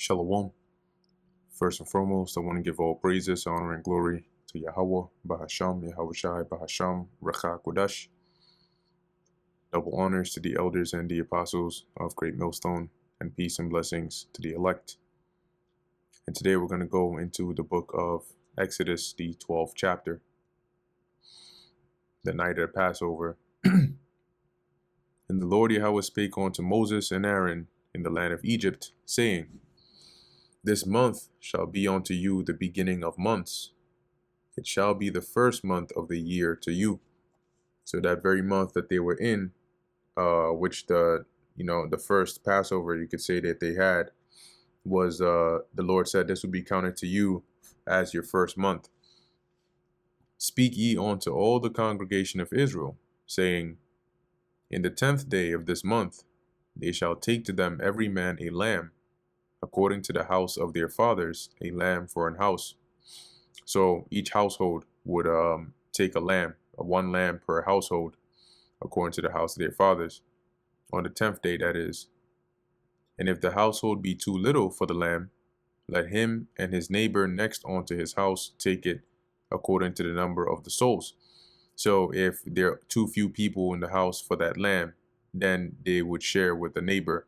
Shalom. First and foremost, I want to give all praises, honor, and glory to Yahweh, Bahasham, Yahweh Shai, Bahasham, Recha Kodash. Double honors to the elders and the apostles of Great Millstone, and peace and blessings to the elect. And today we're going to go into the book of Exodus, the 12th chapter, the night of the Passover. And the Lord Yahweh spake unto Moses and Aaron in the land of Egypt, saying, This month shall be unto you the beginning of months. It shall be the first month of the year to you. So that very month that they were in, which the first Passover, you could say that they had, was the Lord said this would be counted to you as your first month. Speak ye unto all the congregation of Israel, saying, In the 10th day of this month they shall take to them every man a lamb, according to the house of their fathers, a lamb for an house. So each household would take a lamb, one lamb per household, according to the house of their fathers, on the 10th day, that is. And if the household be too little for the lamb, let him and his neighbor next unto his house take it according to the number of the souls. So if there are too few people in the house for that lamb, then they would share with the neighbor,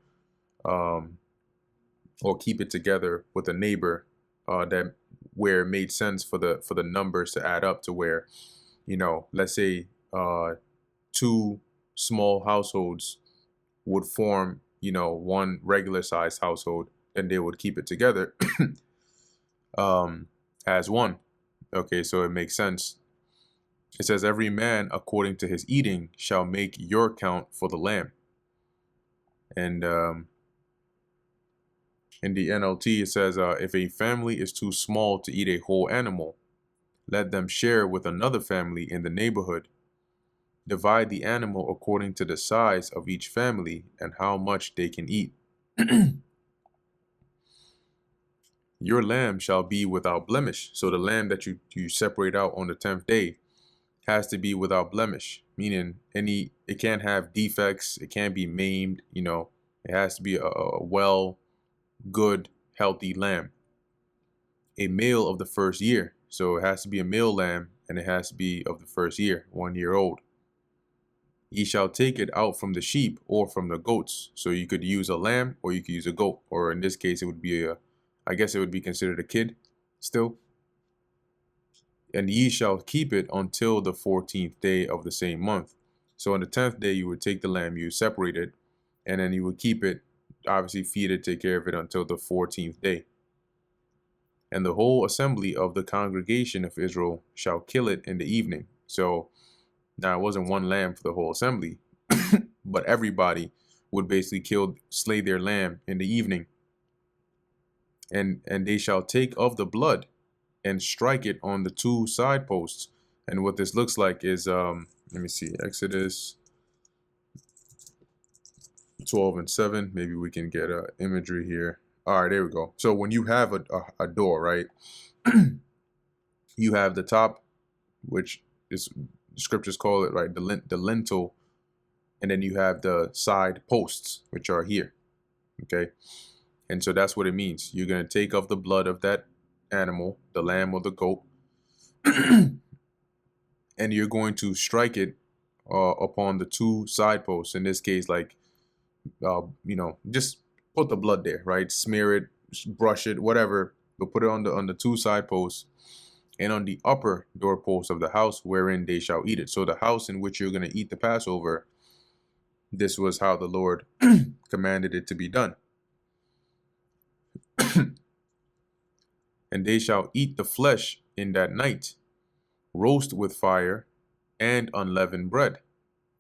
or keep it together with a neighbor, that where it made sense for the numbers to add up to where, let's say two small households would form, one regular sized household, and they would keep it together as one. Okay, so it makes sense. It says, every man according to his eating shall make your count for the lamb. And in the NLT, it says, if a family is too small to eat a whole animal, let them share with another family in the neighborhood. Divide the animal according to the size of each family and how much they can eat. Your lamb shall be without blemish. So the lamb that you separate out on the 10th day has to be without blemish, meaning it can't have defects, it can't be maimed, it has to be a well, good, healthy lamb. A male of the first year. So it has to be a male lamb, and it has to be of the first year, 1 year old. Ye shall take it out from the sheep or from the goats. So you could use a lamb or you could use a goat, or in this case, it would be I guess it would be considered a kid still. And ye shall keep it until the 14th day of the same month. So on the 10th day, you would take the lamb, you separate it, and then you would keep it, obviously feed it, take care of it until the 14th day. And the whole assembly of the congregation of Israel shall kill it in the evening. So now it wasn't one lamb for the whole assembly, but everybody would basically slay their lamb in the evening. And they shall take of the blood and strike it on the two side posts. And what this looks like is, let me see, Exodus 12:7. Maybe we can get imagery here. All right, there we go. So when you have a door, right, you have the top, which is, the scriptures call it, right, the lintel, and then you have the side posts, which are here. Okay, and so that's what it means. You're going to take of the blood of that animal, the lamb or the goat, and you're going to strike it upon the two side posts. In this case, like, just put the blood there, right? Smear it, brush it, whatever, but put it on the two side posts and on the upper doorpost of the house wherein they shall eat it. So the house in which you're going to eat the Passover, this was how the Lord commanded it to be done. And they shall eat the flesh in that night, roast with fire and unleavened bread,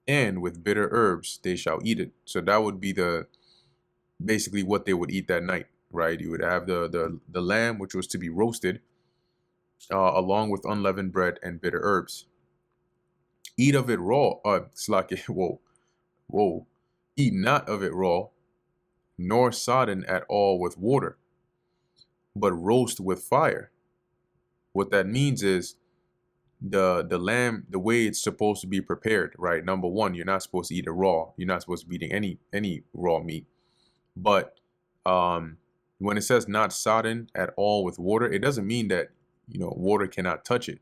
and with bitter herbs they shall eat it. So that would be basically what they would eat that night, right? You would have the lamb, which was to be roasted, along with unleavened bread and bitter herbs. Eat of it raw. Whoa. Eat not of it raw, nor sodden at all with water, but roast with fire. What that means is the lamb, the way it's supposed to be prepared, right? Number one, you're not supposed to eat it raw. You're not supposed to be eating any raw meat. But When it says not sodden at all with water, it doesn't mean that, water cannot touch it,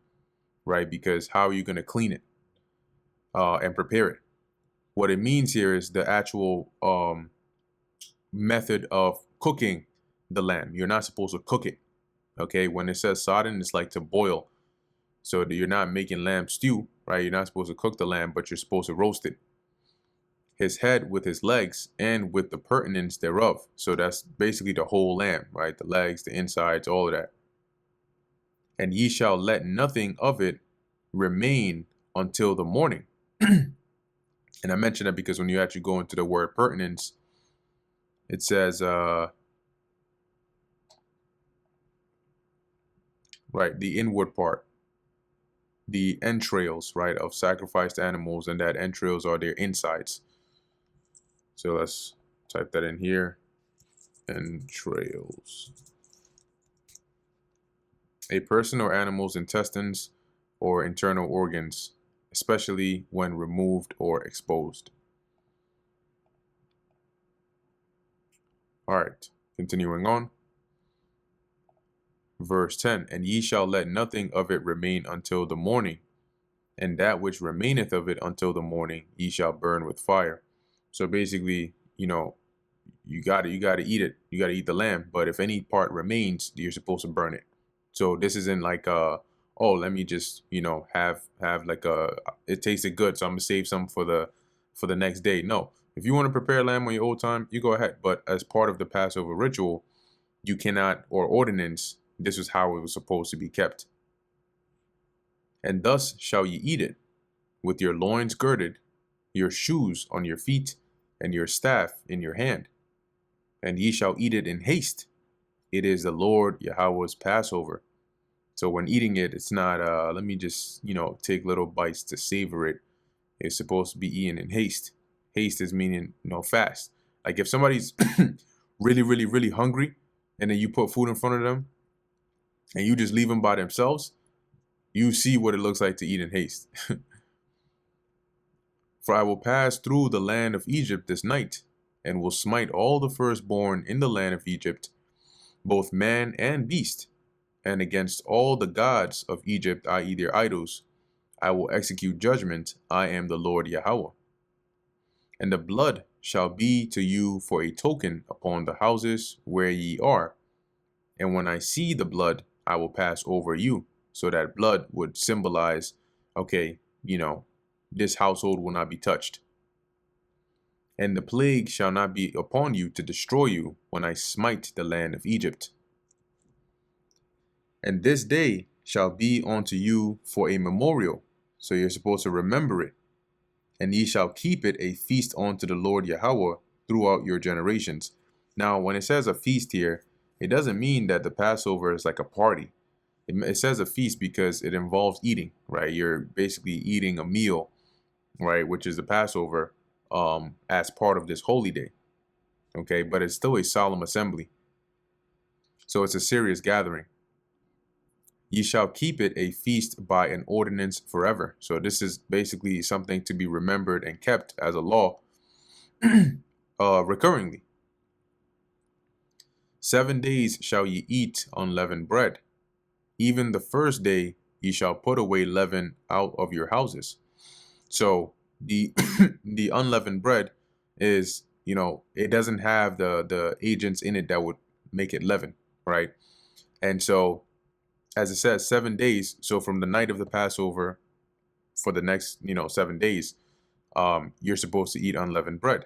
right? Because how are you going to clean it and prepare it? What it means here is the actual method of cooking the lamb. You're not supposed to cook it. Okay, when it says sodden, it's like to boil. So that you're not making lamb stew, right? You're not supposed to cook the lamb, but you're supposed to roast it. His head with his legs and with the pertinence thereof. So that's basically the whole lamb, right? The legs, the insides, all of that. And ye shall let nothing of it remain until the morning. And I mention that because when you actually go into the word pertinence, it says, right, the inward part, the entrails, right, of sacrificed animals, and that entrails are their insides. So let's type that in here, entrails. A person or animal's intestines or internal organs, especially when removed or exposed. All right, continuing on. Verse 10, and ye shall let nothing of it remain until the morning, and that which remaineth of it until the morning ye shall burn with fire. So basically, you gotta eat it. You gotta eat the lamb. But if any part remains, you're supposed to burn it. So this isn't like oh, let me just have like it tasted good, so I'm gonna save some for the next day. No, if you want to prepare lamb on your old time, you go ahead. But as part of the Passover ritual, you cannot, or ordinance, this is how it was supposed to be kept. And thus shall ye eat it, with your loins girded, your shoes on your feet, and your staff in your hand. And ye shall eat it in haste. It is the Lord Yahweh's Passover. So when eating it, it's not, let me just, take little bites to savor it. It's supposed to be eaten in haste. Haste is meaning, fast. Like if somebody's really, really, really hungry, and then you put food in front of them, and you just leave them by themselves, you see what it looks like to eat in haste. For I will pass through the land of Egypt this night, and will smite all the firstborn in the land of Egypt, both man and beast, and against all the gods of Egypt, i.e. their idols, I will execute judgment. I am the Lord Yahweh. And the blood shall be to you for a token upon the houses where ye are. And when I see the blood, I will pass over you. So that blood would symbolize, okay, this household will not be touched. And the plague shall not be upon you to destroy you when I smite the land of Egypt. And this day shall be unto you for a memorial. So you're supposed to remember it. And ye shall keep it a feast unto the Lord Yahweh throughout your generations. Now, when it says a feast here, it doesn't mean that the Passover is like a party. It says a feast because it involves eating, right? You're basically eating a meal, right? Which is the Passover, as part of this holy day. Okay, but it's still a solemn assembly. So it's a serious gathering. Ye shall keep it a feast by an ordinance forever. So this is basically something to be remembered and kept as a law recurringly. 7 days shall ye eat unleavened bread. Even the first day ye shall put away leaven out of your houses. So the the unleavened bread is, it doesn't have the agents in it that would make it leaven, right? And so, as it says, 7 days. So from the night of the Passover for the next, 7 days, you're supposed to eat unleavened bread.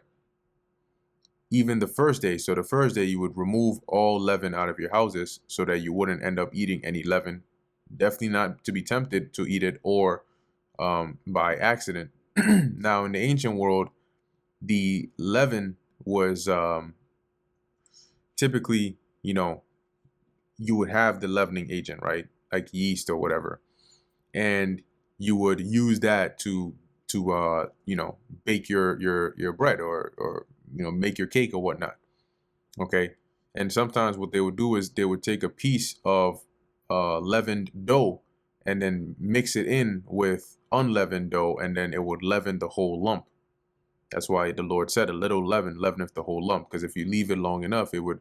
Even the first day. So the first day you would remove all leaven out of your houses so that you wouldn't end up eating any leaven. Definitely not to be tempted to eat it or by accident. Now, in the ancient world, the leaven was typically, you would have the leavening agent, right? Like yeast or whatever. And you would use that to bake your bread or make your cake or whatnot. Okay. And sometimes what they would do is they would take a piece of leavened dough and then mix it in with unleavened dough, and then it would leaven the whole lump. That's why the Lord said a little leaven leaveneth the whole lump, because if you leave it long enough, it would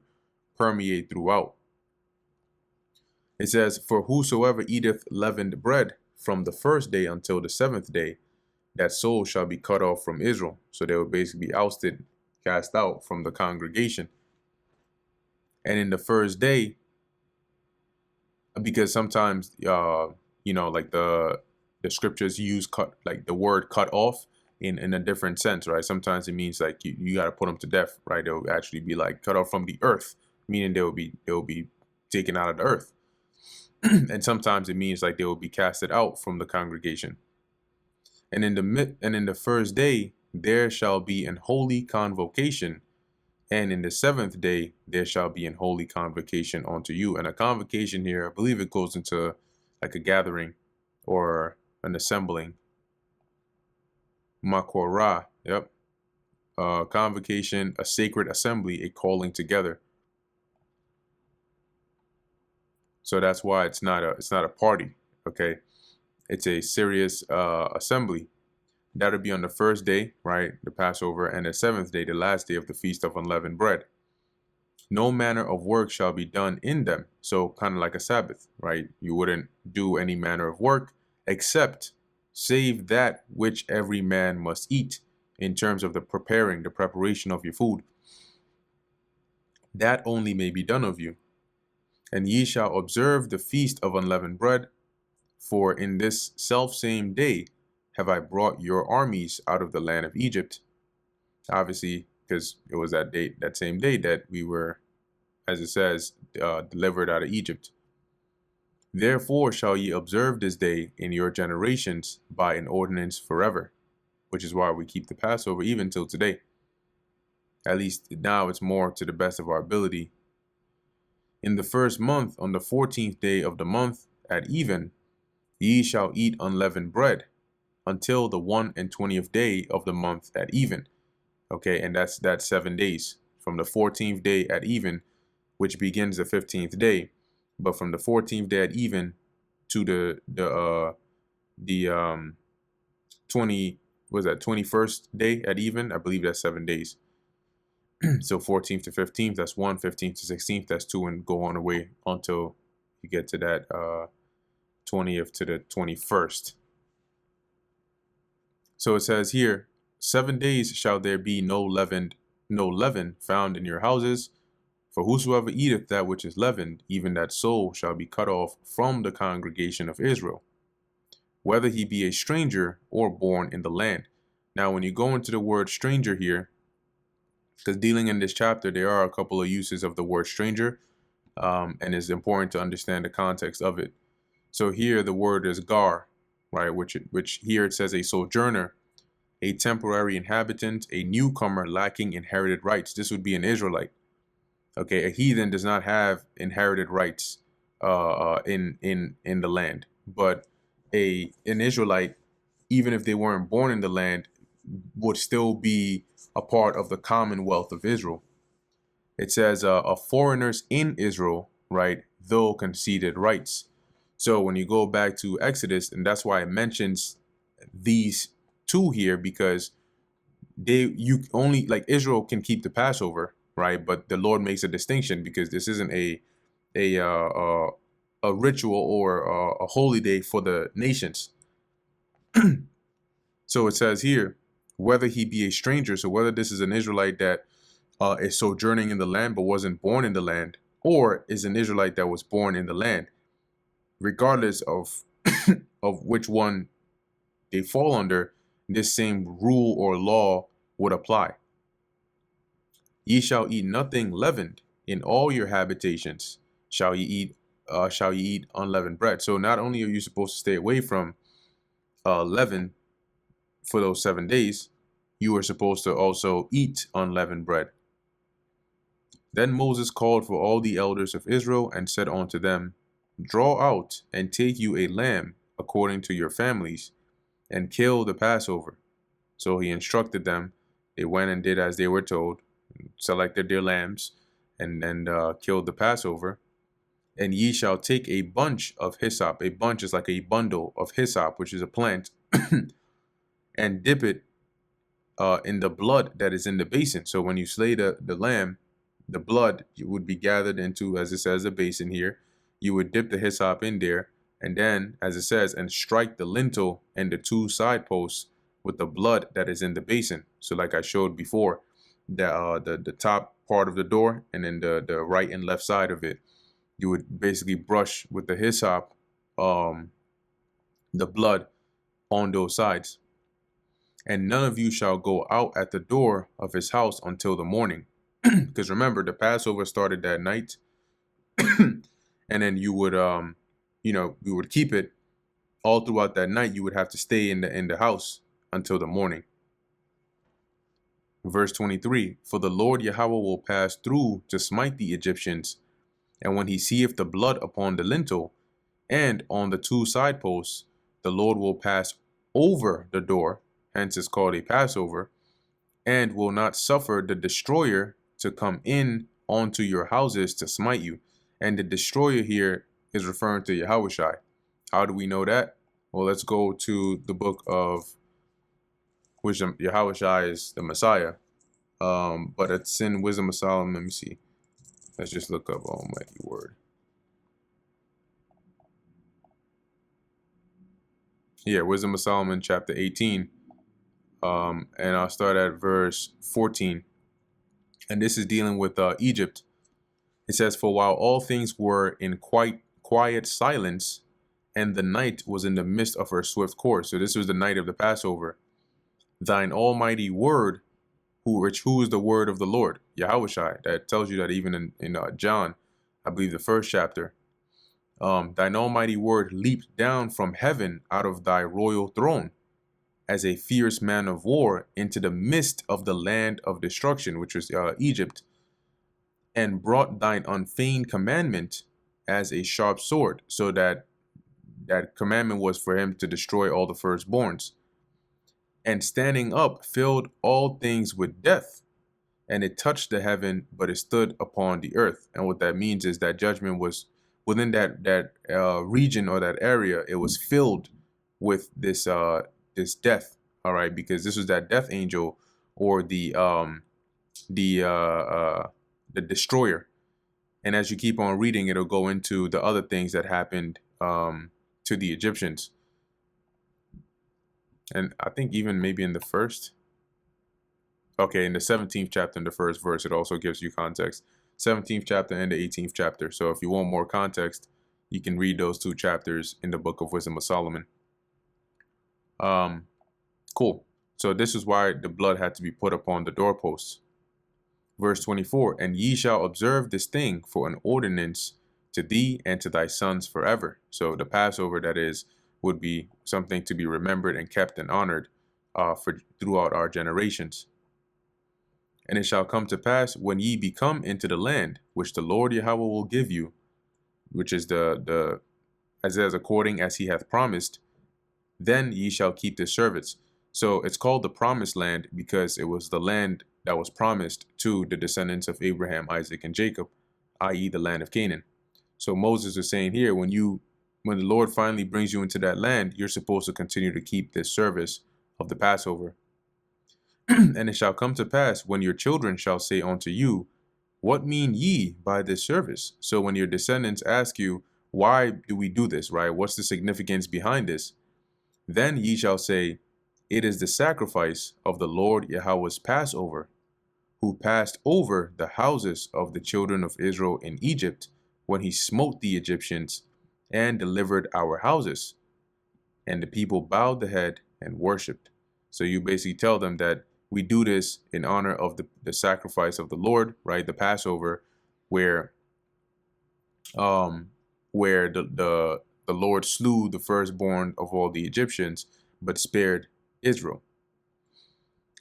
permeate throughout. It says, "For whosoever eateth leavened bread from the first day until the seventh day, that soul shall be cut off from Israel." So they will basically be ousted, cast out from the congregation. And in the first day, because sometimes, like the scriptures use cut, like the word cut off in a different sense, right? Sometimes it means like you got to put them to death, right? They'll actually be like cut off from the earth, meaning they'll be taken out of the earth. And sometimes it means like they will be casted out from the congregation. And in the first day there shall be an holy convocation, and in the seventh day there shall be an holy convocation unto you. And a convocation here, I believe it goes into like a gathering or an assembling. Makorah, yep. Convocation, a sacred assembly, a calling together. So that's why it's not a party, okay? It's a serious assembly. That'll be on the first day, right, the Passover, and the seventh day, the last day of the Feast of Unleavened Bread. No manner of work shall be done in them. So kind of like a Sabbath, right? You wouldn't do any manner of work except save that which every man must eat, in terms of the preparation of your food. That only may be done of you. And ye shall observe the Feast of Unleavened Bread, for in this selfsame day have I brought your armies out of the land of Egypt. Obviously, because it was that same day that we were, as it says, delivered out of Egypt. Therefore shall ye observe this day in your generations by an ordinance forever, which is why we keep the Passover even till today. At least now it's more to the best of our ability. In the first month, on the 14th day of the month at even, ye shall eat unleavened bread until the 21st day of the month at even. Okay, and that's 7 days from the 14th day at even, which begins the 15th day. But from the 14th day at even to the 21st day at even, I believe that's 7 days. So 14th to 15th, that's 1, 15th to 16th, that's 2, and go on away until you get to that 20th to the 21st. So it says here, 7 days shall there be no leaven found in your houses. For whosoever eateth that which is leavened, even that soul shall be cut off from the congregation of Israel, whether he be a stranger or born in the land. Now, when you go into the word stranger here, because dealing in this chapter, there are a couple of uses of the word stranger, and it's important to understand the context of it. So here the word is gar, right, which here it says a sojourner, a temporary inhabitant, a newcomer lacking inherited rights. This would be an Israelite. Okay, a heathen does not have inherited rights in the land, but an Israelite, even if they weren't born in the land, would still be a part of the commonwealth of Israel. It says foreigners in Israel, right, though conceded rights. So when you go back to Exodus, and that's why it mentions these two here, because you only, like, Israel can keep the Passover, right? But the Lord makes a distinction because this isn't a ritual or a holy day for the nations. So it says here, whether he be a stranger, so whether this is an Israelite that is sojourning in the land but wasn't born in the land, or is an Israelite that was born in the land, regardless of of which one they fall under, this same rule or law would apply. Ye shall eat nothing leavened in all your habitations. Shall ye eat unleavened bread. So not only are you supposed to stay away from leaven for those 7 days, you are supposed to also eat unleavened bread. Then Moses called for all the elders of Israel and said unto them, Draw out and take you a lamb according to your families, and kill the Passover. So he instructed them. They went and did as they were told, selected their lambs, and killed the Passover. And ye shall take a bunch of hyssop. A bunch is like a bundle of hyssop, which is a plant, and dip it in the blood that is in the basin. So when you slay the lamb, the blood would be gathered into, as it says, a basin here. You would dip the hyssop in there, and then, as it says, and strike the lintel and the two side posts with the blood that is in the basin. So like I showed before, the top part of the door and then the right and left side of it, you would basically brush with the hyssop the blood on those sides. And none of you shall go out at the door of his house until the morning. Because remember, the Passover started that night. And then you would we would keep it all throughout that night. You would have to stay in the house until the morning. Verse 23, for the Lord Yahweh will pass through to smite the Egyptians, and when he seeth the blood upon the lintel and on the two side posts, the Lord will pass over the door, hence it's called a Passover, and will not suffer the destroyer to come in onto your houses to smite you. And the destroyer here is referring to Yahushai. How do we know that? Well, let's go to the book of which Yahushai is the Messiah. But it's in Wisdom of Solomon. Let me see. Let's just look up Almighty Word. Yeah, Wisdom of Solomon, chapter 18. And I'll start at verse 14. And this is dealing with Egypt. It says, for while all things were in quite quiet silence, and the night was in the midst of her swift course. So this was the night of the Passover. Thine almighty word, who is the word of the Lord, Yahushai. That tells you that even in John, I believe the first chapter. Thine almighty word leaped down from heaven out of thy royal throne, as a fierce man of war into the midst of the land of destruction, which was Egypt, and brought thine unfeigned commandment as a sharp sword. So that commandment was for him to destroy all the firstborns. And standing up filled all things with death, and it touched the heaven, but it stood upon the earth. And what that means is that judgment was within that region or that area. It was filled with this death. All right, because this was that death angel, or the destroyer. And as you keep on reading, it'll go into the other things that happened to the Egyptians. And I think even maybe in the first, in the 17th chapter, in the first verse, it also gives you context. 17th chapter and the 18th chapter. So if you want more context, you can read those two chapters in the book of Wisdom of Solomon. Cool. So this is why the blood had to be put upon the doorposts. Verse 24, and ye shall observe this thing for an ordinance to thee and to thy sons forever. So the Passover, that is, would be something to be remembered and kept and honored for throughout our generations. And it shall come to pass when ye be come into the land which the Lord Yahweh will give you, which is as according as he hath promised, then ye shall keep this service. So it's called the promised land because it was the land that was promised to the descendants of Abraham, Isaac, and Jacob, i.e. the land of Canaan. So Moses is saying here, when the Lord finally brings you into that land, you're supposed to continue to keep this service of the Passover. And it shall come to pass when your children shall say unto you, what mean ye by this service? So when your descendants ask you, why do we do this, right? What's the significance behind this? Then ye shall say, it is the sacrifice of the Lord Yahweh's Passover, who passed over the houses of the children of Israel in Egypt when he smote the Egyptians and delivered our houses. And the people bowed the head and worshipped. So you basically tell them that we do this in honor of the sacrifice of the Lord, right? The Passover, where the Lord slew the firstborn of all the Egyptians, but spared Israel.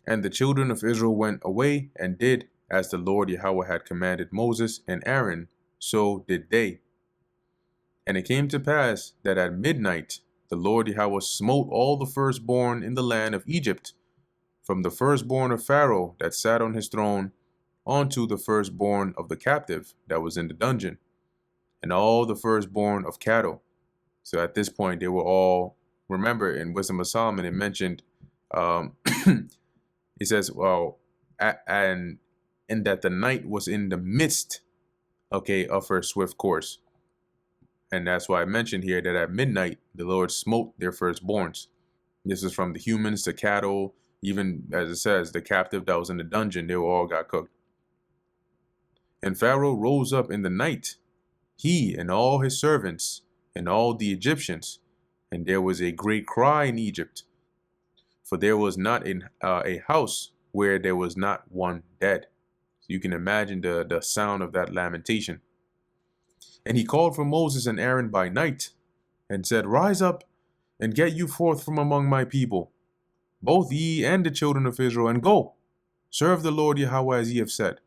And the children of Israel went away and did as the Lord Yahweh had commanded Moses and Aaron, so did they. And it came to pass that at midnight the Lord Yahweh smote all the firstborn in the land of Egypt, from the firstborn of Pharaoh that sat on his throne, unto the firstborn of the captive that was in the dungeon, and all the firstborn of cattle. So at this point, they were all, remember in Wisdom of Solomon, it mentioned, it says, well, and and that the night was in the midst, okay, of her swift course. And that's why I mentioned here that at midnight, the Lord smote their firstborns. This is from the humans, the cattle, even as it says, the captive that was in the dungeon, they all got cooked. And Pharaoh rose up in the night, he and all his servants and all the Egyptians, and there was a great cry in Egypt, for there was not a house where there was not one dead. So you can imagine the sound of that lamentation. And he called for Moses and Aaron by night, and said, Rise up, and get you forth from among my people, both ye and the children of Israel, and go, serve the Lord Yahweh as ye have said.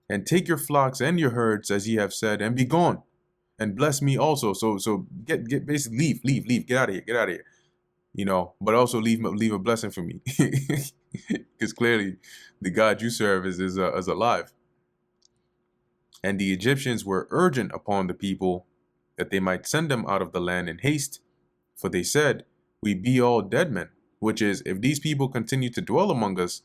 And take your flocks and your herds as ye have said, and be gone, and bless me also. So get basically leave, get out of here. You know, but also leave a blessing for me, because clearly the God you serve is alive. And the Egyptians were urgent upon the people that they might send them out of the land in haste, for they said, We be all dead men. Which is, if these people continue to dwell among us,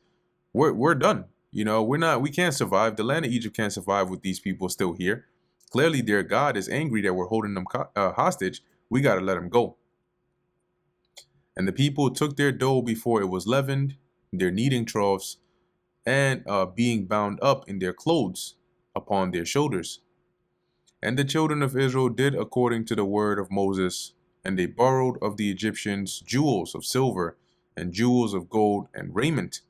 we're done. You know, we can't survive. The land of Egypt can't survive with these people still here. Clearly, their God is angry that we're holding them hostage. We got to let them go. And the people took their dough before it was leavened, their kneading troughs, and being bound up in their clothes upon their shoulders. And the children of Israel did according to the word of Moses, and they borrowed of the Egyptians jewels of silver and jewels of gold and raiment.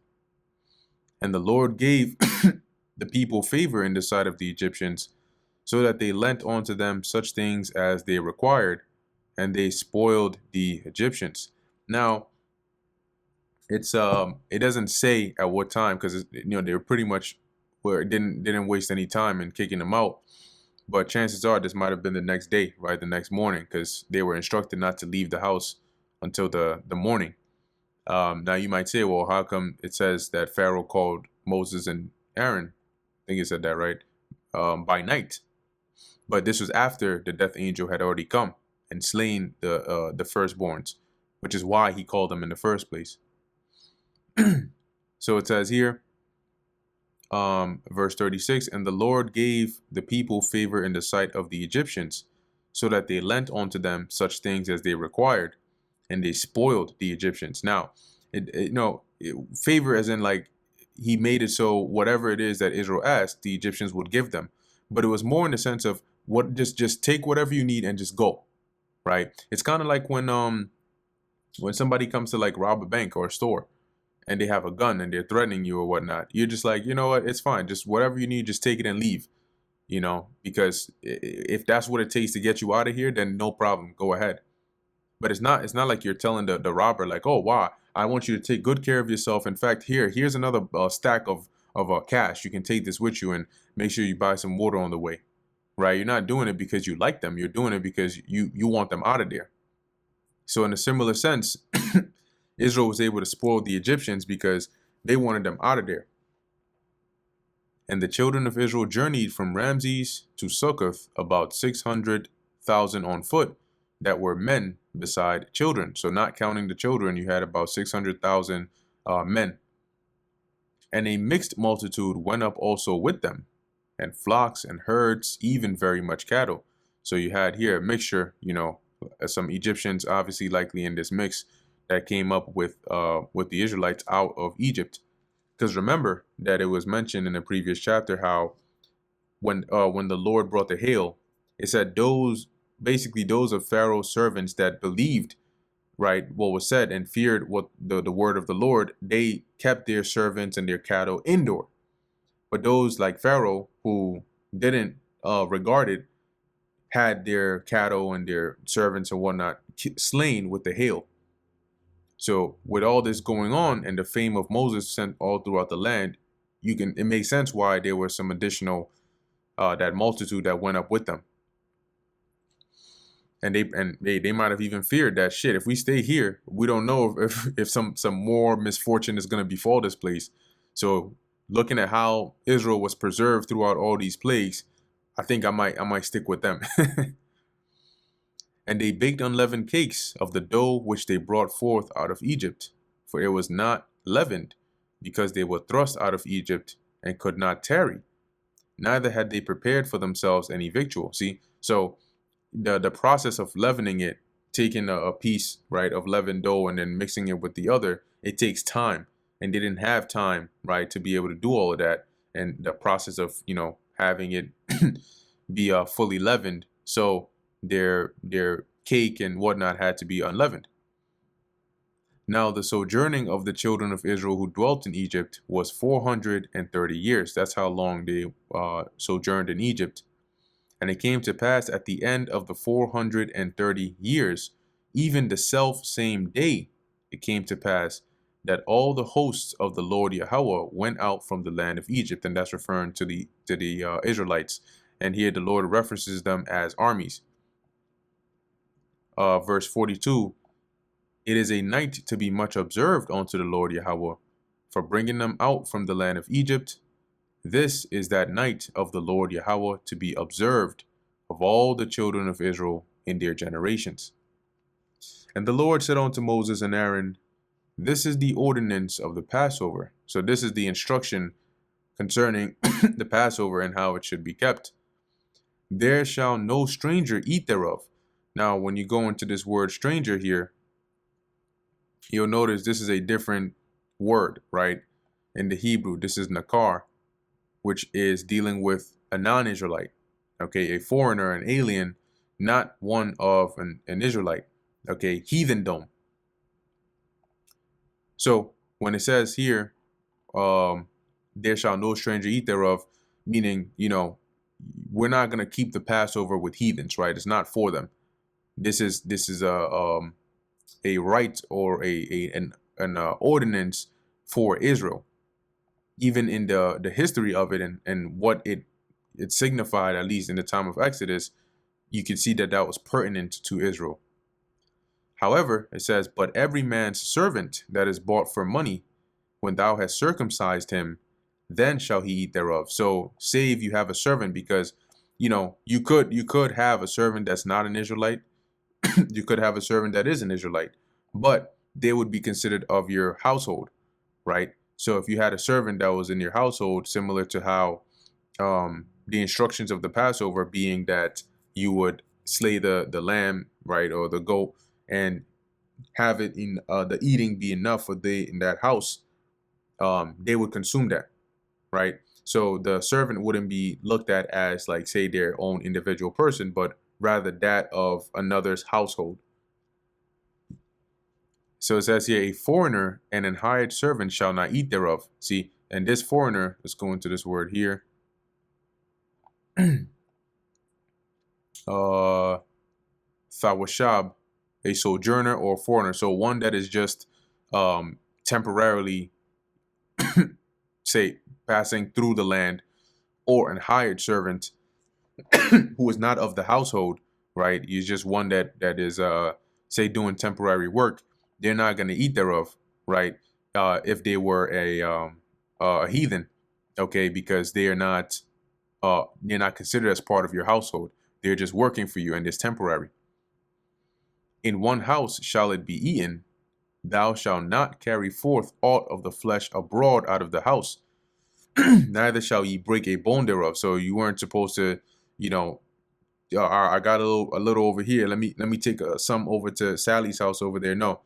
And the Lord gave the people favor in the sight of the Egyptians, so that they lent unto them such things as they required, and they spoiled the Egyptians. Now, it doesn't say at what time, because they were pretty much where it didn't waste any time in kicking them out. But chances are this might have been the next day, right, the next morning, because they were instructed not to leave the house until the morning. Now you might say, well, how come it says that Pharaoh called Moses and Aaron? I think it said that, right? By night. But this was after the death angel had already come and slain the firstborns, which is why he called them in the first place. So it says here, verse 36, and the Lord gave the people favor in the sight of the Egyptians, so that they lent unto them such things as they required, and they spoiled the Egyptians. Now, favor as in like he made it so whatever it is that Israel asked, the Egyptians would give them. But it was more in the sense of what just take whatever you need and just go, right? It's kind of like when somebody comes to like rob a bank or a store, and they have a gun and they're threatening you or whatnot. You're just like, you know what, it's fine. Just whatever you need, just take it and leave, because if that's what it takes to get you out of here, then no problem, go ahead. But it's not like you're telling the robber like, oh, wow, I want you to take good care of yourself. In fact, here's another stack of cash. You can take this with you and make sure you buy some water on the way, right? You're not doing it because you like them. You're doing it because you want them out of there. So in a similar sense, Israel was able to spoil the Egyptians because they wanted them out of there. And the children of Israel journeyed from Ramses to Succoth, about 600,000 on foot, that were men beside children. So not counting the children, you had about 600,000 men. And a mixed multitude went up also with them, and flocks and herds, even very much cattle. So you had here a mixture, some Egyptians obviously likely in this mix that came up with the Israelites out of Egypt. Because remember that it was mentioned in the previous chapter how when the Lord brought the hail, it said those of Pharaoh's servants that believed, right, what was said and feared what the word of the Lord, they kept their servants and their cattle indoor. But those like Pharaoh who didn't regard it had their cattle and their servants and whatnot slain with the hail. So with all this going on and the fame of Moses sent all throughout the land, it makes sense why there was some additional that multitude that went up with them. And they might have even feared that shit. If we stay here, we don't know if some more misfortune is going to befall this place. So looking at how Israel was preserved throughout all these plagues, I think I might stick with them. And they baked unleavened cakes of the dough which they brought forth out of Egypt, for it was not leavened, because they were thrust out of Egypt and could not tarry. Neither had they prepared for themselves any victual. See, so the process of leavening it, taking a piece, right, of leavened dough and then mixing it with the other, it takes time. And they didn't have time, right, to be able to do all of that. And the process of, having it be fully leavened. So their cake and whatnot had to be unleavened. Now the sojourning of the children of Israel who dwelt in Egypt was 430 years. That's how long they sojourned in Egypt. And it came to pass at the end of the 430 years, even the self same day, it came to pass that all the hosts of the Lord Yahweh went out from the land of Egypt. And that's referring to the Israelites. And here the Lord references them as armies. Verse 42, it is a night to be much observed unto the Lord Yahweh for bringing them out from the land of Egypt. This is that night of the Lord Yahweh to be observed of all the children of Israel in their generations. And the Lord said unto Moses and Aaron, this is the ordinance of the Passover. So this is the instruction concerning the Passover and how it should be kept. There shall no stranger eat thereof. Now, when you go into this word stranger here, you'll notice this is a different word, right? In the Hebrew, this is nakar, which is dealing with a non-Israelite, okay, a foreigner, an alien, not one of an Israelite, okay, heathendom. So when it says here, there shall no stranger eat thereof, meaning, we're not going to keep the Passover with heathens, right? It's not for them. This is a right or an ordinance for Israel. Even in the history of it and what it signified, at least in the time of Exodus, you can see that was pertinent to Israel. However, it says, but every man's servant that is bought for money, when thou hast circumcised him, then shall he eat thereof. So say if you have a servant, because, you could have a servant that's not an Israelite. You could have a servant that is an Israelite, but they would be considered of your household, right? So if you had a servant that was in your household, similar to how the instructions of the Passover being that you would slay the lamb, right, or the goat, and have it in the eating be enough for in that house, they would consume that, right? So the servant wouldn't be looked at as, like, say, their own individual person, but rather that of another's household. So it says here, a foreigner and an hired servant shall not eat thereof. See, and this foreigner, let's go into this word here. Thawashab, a sojourner or foreigner. So one that is just temporarily, say, passing through the land, or an hired servant who is not of the household, right? He's just one that is, say, doing temporary work. They're not going to eat thereof, right? If they were a heathen, okay, because they're not considered as part of your household. They're just working for you, and it's temporary. In one house shall it be eaten. Thou shalt not carry forth aught of the flesh abroad out of the house. Neither shall ye break a bone thereof. So you weren't supposed to, I got a little over here. Let me take some over to Sally's house over there. No,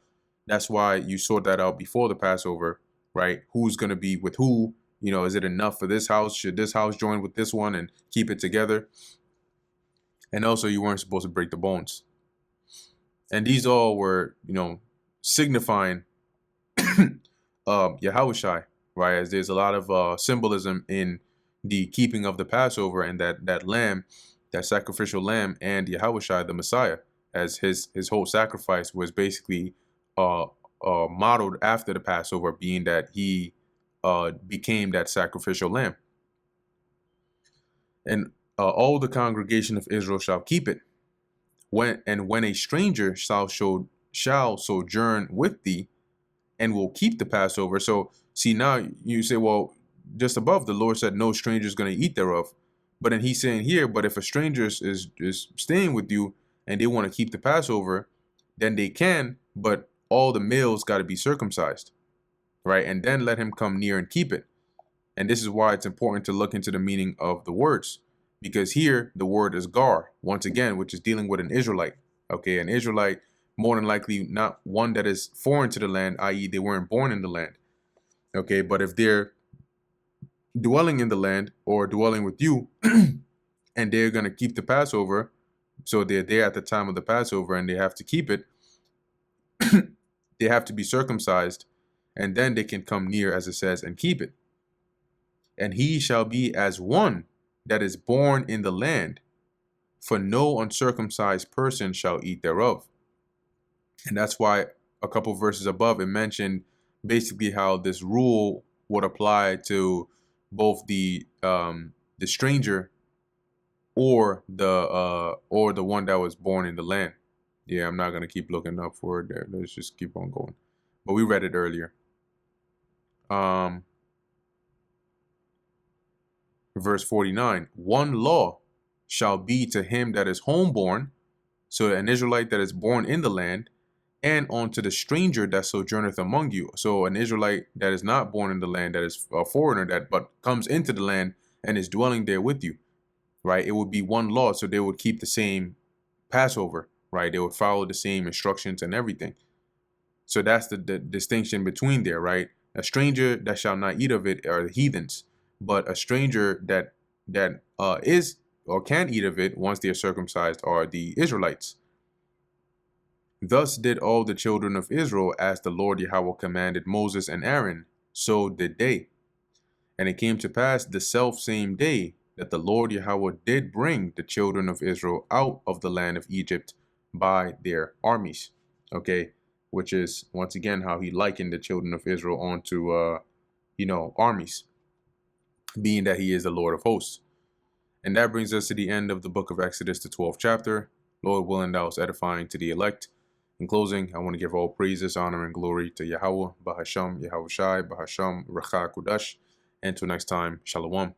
that's why you sort that out before the Passover, right? Who's going to be with who? Is it enough for this house? Should this house join with this one and keep it together? And also, you weren't supposed to break the bones. And these all were, signifying Yahushai, right? As there's a lot of symbolism in the keeping of the Passover, and that lamb, that sacrificial lamb, and Yahushai, the Messiah, as his whole sacrifice was basically modeled after the Passover, being that he became that sacrificial lamb. And all the congregation of Israel shall keep it. When a stranger shall sojourn with thee, and will keep the Passover. So see, now you say, well, just above the Lord said no stranger is going to eat thereof. But then he's saying here, but if a stranger is staying with you and they want to keep the Passover, then they can, but all the males got to be circumcised, right? And then let him come near and keep it. And this is why it's important to look into the meaning of the words, because here the word is gar, once again, which is dealing with an Israelite. Okay, an Israelite, more than likely not one that is foreign to the land, i.e. they weren't born in the land. Okay, but if they're dwelling in the land or dwelling with you and they're going to keep the Passover, so they're there at the time of the Passover and they have to keep it, they have to be circumcised, and then they can come near, as it says, and keep it. And he shall be as one that is born in the land, for no uncircumcised person shall eat thereof. And that's why a couple verses above it mentioned basically how this rule would apply to both the stranger or the one that was born in the land. Yeah, I'm not gonna keep looking up for it there. Let's just keep on going. But we read it earlier. Verse 49, one law shall be to him that is homeborn, so an Israelite that is born in the land, and unto the stranger that sojourneth among you. So an Israelite that is not born in the land, that is a foreigner, that but comes into the land and is dwelling there with you, right? It would be one law, so they would keep the same Passover, right? They would follow the same instructions and everything. So that's the distinction between there, right? A stranger that shall not eat of it are the heathens, but a stranger that is or can eat of it once they are circumcised are the Israelites. Thus did all the children of Israel as the Lord Yahweh commanded Moses and Aaron, so did they. And it came to pass the self same day that the Lord Yahweh did bring the children of Israel out of the land of Egypt by their armies. Okay, which is once again how he likened the children of Israel onto armies, being that he is the Lord of hosts. And that brings us to the end of the book of Exodus, the 12th chapter. Lord willing, that was edifying to the elect. In closing, I want to give all praises, honor, and glory to Yahweh, Bahasham, Yahweh Shai, Bahasham, Racha Kudash. And until next time, Shalom.